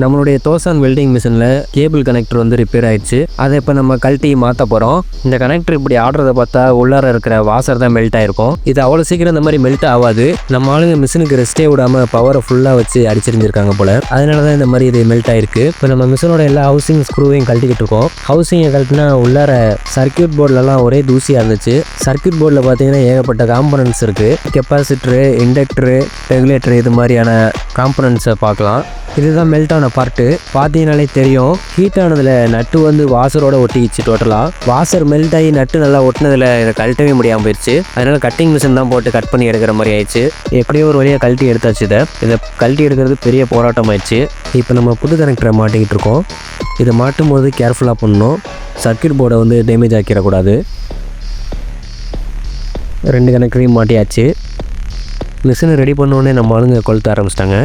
நம்மளுடைய தோசான் வெல்டிங் மிஷினில் cable connector வந்து ரிப்பேர் ஆயிடுச்சு. அதை இப்போ நம்ம கழட்டி மாற்ற போகிறோம். இந்த கனெக்டர் இப்படி ஆடுறதை பார்த்தா உள்ளார இருக்கிற வாசர் தான் மெல்ட் ஆயிருக்கும். இது அவ்வளோ சீக்கிரம் இந்த மாதிரி மெல்ட் ஆகாது. நம்ம ஆளுங்க மிஷினுக்கு ரெஸ்ட்டே விடாமல் பவரை ஃபுல்லாக வச்சு அடிச்சிருந்திருக்காங்க போல. அதனால தான் இந்த மாதிரி இது மெல்ட் ஆயிருக்கு. இப்போ நம்ம மிஷினோட எல்லா ஹவுசிங் ஸ்க்ரூவையும் கழட்டிக்கிட்டு இருக்கோம். ஹவுசிங்கை கழட்டினா உள்ளார சர்க்கியூட் போர்டிலலாம் ஒரே தூசியாக இருந்துச்சு. சர்க்கியூட் போர்டில் பார்த்தீங்கன்னா ஏகப்பட்ட காம்பனன்ட்ஸ் இருக்குது. கெப்பாசிட்டரு, இண்டக்டரு, ரெகுலேட்டரு, இது மாதிரியான காம்பனன்ட்ஸை பார்க்கலாம். இதுதான் மெல்ட் ஆன பார்ட்டு. பார்த்தீங்கனாலே தெரியும். ஹீட் ஆனதில் நட்டு வந்து வாசரோட ஒட்டிக்கிச்சு. டோட்டலாக வாசர் மெல்ட் ஆகி நட்டு நல்லா ஒட்டினதில் இதை கழட்டவே முடியாமல் போயிடுச்சு. அதனால் கட்டிங் மிஷின் தான் போட்டு கட் பண்ணி எடுக்கிற மாதிரி ஆயிடுச்சு. எப்படியோ ஒரு வழியாக கழட்டி எடுத்தாச்சு. இதை கழட்டி எடுக்கிறது பெரிய போராட்டம் ஆயிடுச்சு. இப்போ நம்ம புது கனெக்டரை மாட்டிக்கிட்டு இருக்கோம். இதை மாட்டும் போது கேர்ஃபுல்லாக பண்ணணும். சர்க்கியூட் போர்டை வந்து டேமேஜ் ஆக்கிடக்கூடாது. 2 கனெக்டரையும் மாட்டியாச்சு. மிஷினை ரெடி பண்ணோடனே நம்ம ஆளுங்க கொளுத்த ஆரம்பிச்சிட்டாங்க.